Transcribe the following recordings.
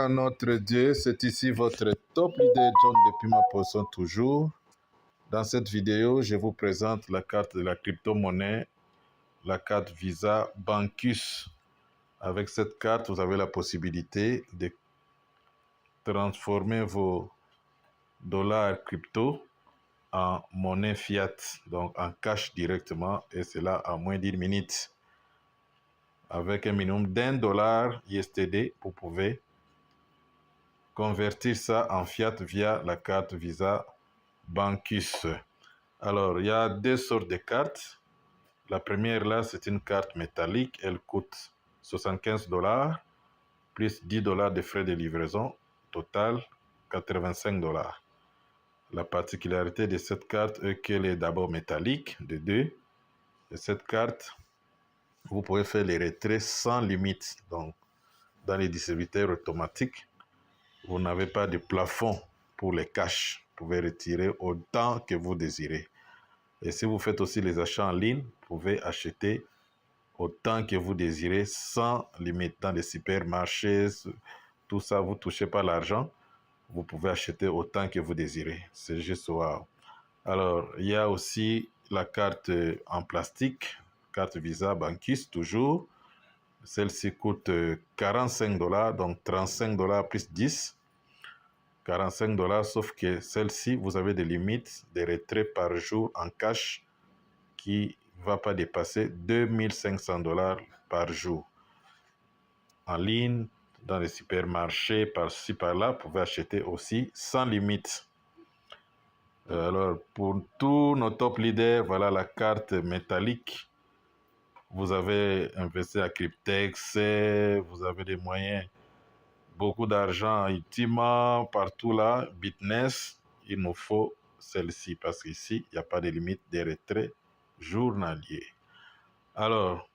à notre Dieu, c'est ici votre top leader John depuis ma position toujours. Dans cette vidéo, je vous présente la carte de la crypto-monnaie, la carte Visa Bancus. Avec cette carte, vous avez la possibilité de transformer vos dollars crypto en monnaie fiat, donc en cash directement, et cela en moins d'1 minute. Avec un minimum d'$1 USD, vous pouvez convertir ça en fiat via la carte Visa Bancus. Alors, il y a deux sortes de cartes. La première là, c'est une carte métallique. Elle coûte $75 plus $10 de frais de livraison. Total, $85. La particularité de cette carte est qu'elle est d'abord métallique, de 2. Et cette carte, vous pouvez faire les retraits sans limite. Donc, dans les distributeurs automatiques, vous n'avez pas de plafond pour les cash. Vous pouvez retirer autant que vous désirez. Et si vous faites aussi les achats en ligne, vous pouvez acheter autant que vous désirez sans limite. Dans les supermarchés, tout ça, vous ne touchez pas l'argent. Vous pouvez acheter autant que vous désirez. C'est juste wow. Alors, il y a aussi la carte en plastique, carte Visa Bancus toujours. Celle-ci coûte $45, donc $35 plus 10. $45, sauf que celle-ci, vous avez des limites de retrait par jour en cash qui ne va pas dépasser $2500 par jour. En ligne, dans les supermarchés, par-ci, par-là, vous pouvez acheter aussi sans limite. Alors, pour tous nos top leaders, voilà la carte métallique. Vous avez investi à Cryptex, vous avez des moyens, beaucoup d'argent, Ultima, partout là, Bitness. Il nous faut celle-ci parce qu'ici, il n'y a pas de limite de retrait journalier. Alors,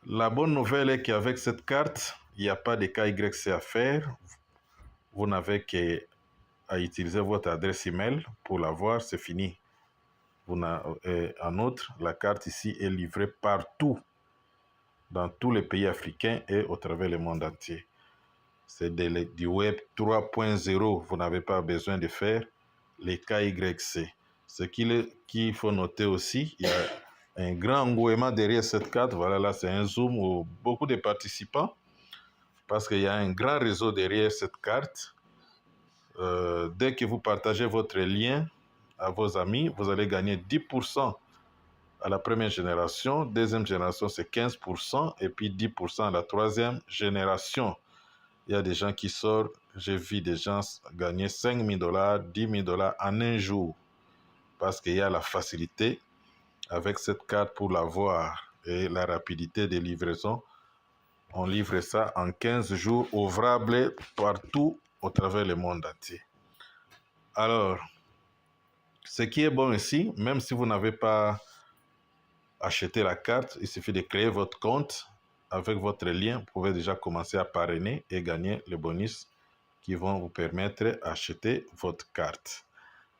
la bonne nouvelle est qu'avec cette carte, il n'y a pas de KYC à faire. Vous n'avez qu'à utiliser votre adresse email pour l'avoir, c'est fini. En outre, la carte ici est livrée partout, dans tous les pays africains et au travers le monde entier. C'est du web 3.0, vous n'avez pas besoin de faire les KYC. Ce qu'il faut noter aussi, il y a un grand engouement derrière cette carte. Voilà, là c'est un zoom où beaucoup de participants, parce qu'il y a un grand réseau derrière cette carte. Dès que vous partagez votre lien à vos amis, vous allez gagner 10% à la première génération. Deuxième génération, c'est 15%. Et puis 10% à la troisième génération. Il y a des gens qui sortent. J'ai vu des gens gagner $5000, $10 000 en un jour. Parce qu'il y a la facilité avec cette carte pour l'avoir. Et la rapidité de livraison. On livre ça en 15 jours, ouvrable partout au travers le monde entier. Alors, ce qui est bon ici, même si vous n'avez pas acheté la carte, il suffit de créer votre compte avec votre lien. Vous pouvez déjà commencer à parrainer et gagner les bonus qui vont vous permettre d'acheter votre carte.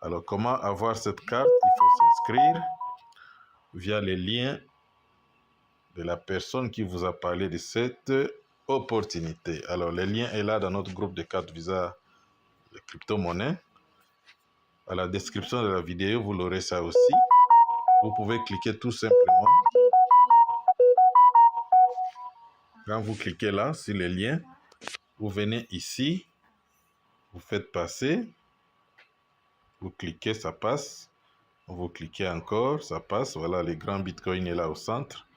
Alors, comment avoir cette carte? Il faut s'inscrire via les liens de la personne qui vous a parlé de cette opportunité. Alors, le lien est là dans notre groupe de cartes Visa de crypto-monnaie. À la description de la vidéo, vous l'aurez ça aussi. Vous pouvez cliquer tout simplement. Quand vous cliquez là, sur le lien, vous venez ici, vous faites passer, vous cliquez, ça passe. Vous cliquez encore, ça passe. Voilà, les grands bitcoins est là au centre.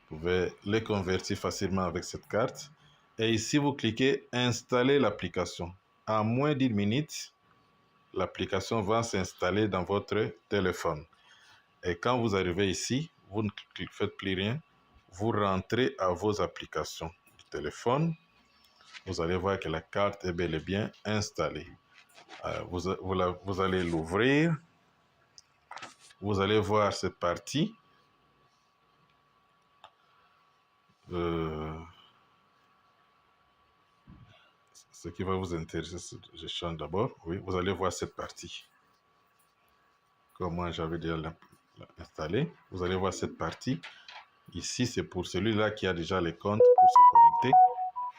Vous pouvez les convertir facilement avec cette carte. Et ici, vous cliquez installer l'application. En moins d'1 minute, l'application va s'installer dans votre téléphone. Et quand vous arrivez ici, vous ne faites plus rien. Vous rentrez à vos applications du téléphone. Vous allez voir que la carte est bel et bien installée. Vous allez l'ouvrir. Vous allez voir cette partie. Ce qui va vous intéresser, je change d'abord. Oui, vous allez voir cette partie. Comme moi, j'avais déjà installé. Vous allez voir cette partie. Ici, c'est pour celui-là qui a déjà les comptes pour se connecter.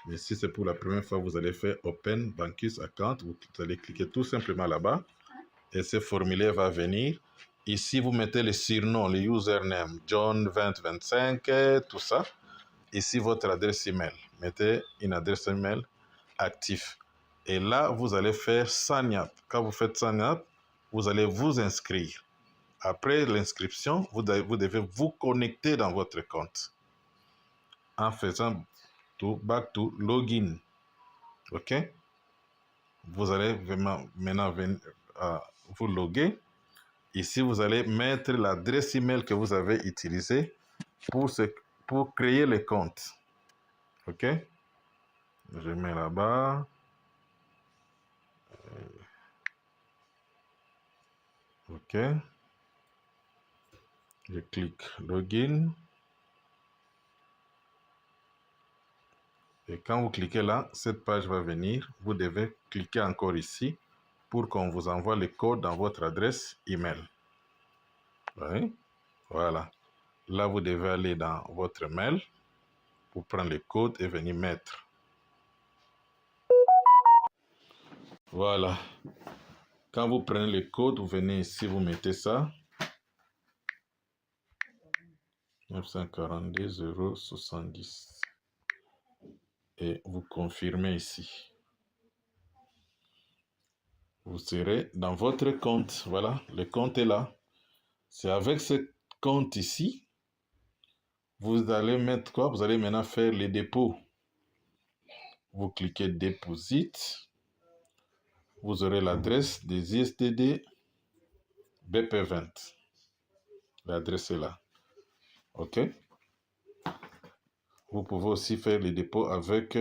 Mais si c'est pour la première fois, vous allez faire Open Bankus Account. Vous allez cliquer tout simplement là-bas. Et ce formulaire va venir. Ici, vous mettez le surnom, le username, John2025, tout ça. Ici, votre adresse email. Mettez une adresse email active. Et là, vous allez faire sign up. Quand vous faites sign up, vous allez vous inscrire. Après l'inscription, vous devez vous connecter dans votre compte en faisant back to login. OK? Vous allez maintenant venir, vous loguer. Ici, vous allez mettre l'adresse email que vous avez utilisée pour créer le compte. OK? Je mets là-bas. OK. Je clique login. Et quand vous cliquez là, cette page va venir. Vous devez cliquer encore ici pour qu'on vous envoie le code dans votre adresse email. Oui. Voilà. Là, vous devez aller dans votre mail pour prendre le code et venir mettre. Voilà. Quand vous prenez le code, vous venez ici, vous mettez ça. 942 070. Et vous confirmez ici. Vous serez dans votre compte. Voilà, le compte est là. C'est avec ce compte ici, vous allez mettre quoi? Vous allez maintenant faire les dépôts. Vous cliquez Deposit. Vous aurez l'adresse des ISTD BP20. L'adresse est là. OK? Vous pouvez aussi faire les dépôts avec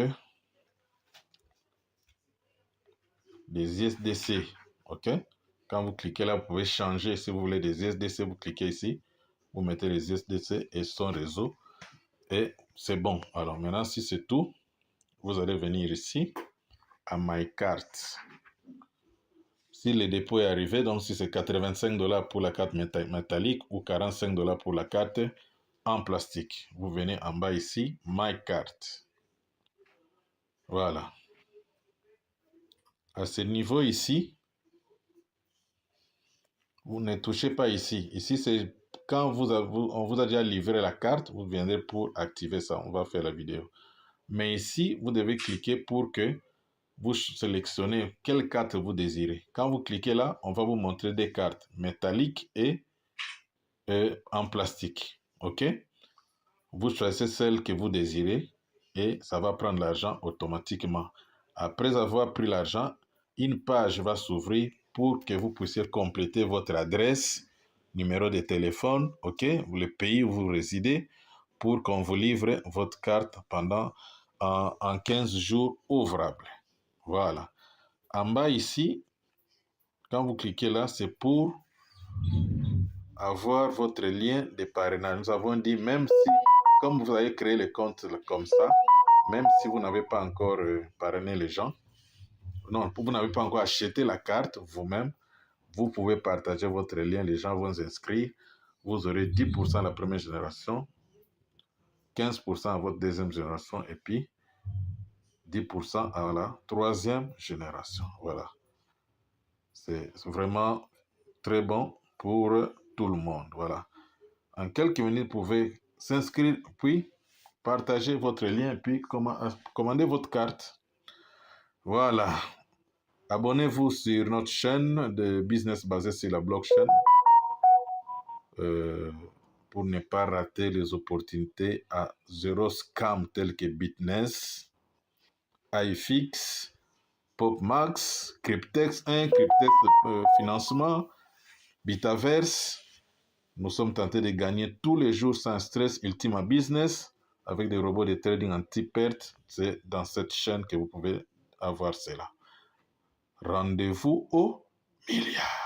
des ISDC. OK? Quand vous cliquez là, vous pouvez changer. Si vous voulez des ISDC, vous cliquez ici. Vous mettez les ISDC et son réseau. Et c'est bon. Alors maintenant, si c'est tout, vous allez venir ici à My Cart. Si le dépôt est arrivé, donc si c'est 85 $ pour la carte métallique ou 45 $ pour la carte en plastique, vous venez en bas ici, My Cart. Voilà. À ce niveau ici, vous ne touchez pas ici. Ici, c'est quand on vous a déjà livré la carte, vous viendrez pour activer ça. On va faire la vidéo. Mais ici, vous devez cliquer pour que vous sélectionnez quelle carte vous désirez. Quand vous cliquez là, on va vous montrer des cartes métalliques et en plastique. OK? Vous choisissez celle que vous désirez et ça va prendre l'argent automatiquement. Après avoir pris l'argent, une page va s'ouvrir pour que vous puissiez compléter votre adresse, numéro de téléphone, OK, le pays où vous résidez, pour qu'on vous livre votre carte pendant en 15 jours ouvrables. Voilà. En bas ici, quand vous cliquez là, c'est pour avoir votre lien de parrainage. Nous avons dit, même si, comme vous avez créé le compte comme ça, même si vous n'avez pas encore parrainé les gens, non, vous n'avez pas encore acheté la carte vous-même, vous pouvez partager votre lien, les gens vont s'inscrire, vous aurez 10% à la première génération, 15% à votre deuxième génération et puis 10% à la troisième génération. Voilà. C'est vraiment très bon pour tout le monde. Voilà. En quelques minutes, vous pouvez s'inscrire, puis partager votre lien, puis commander votre carte. Voilà. Abonnez-vous sur notre chaîne de business basée sur la blockchain pour ne pas rater les opportunités à zéro scam tels que Bitness, iFix, PopMax, Cryptex 1, Cryptex Financement, Bitaverse. Nous sommes tentés de gagner tous les jours sans stress Ultima Business avec des robots de trading anti-perte. C'est dans cette chaîne que vous pouvez avoir cela. Rendez-vous au milliard.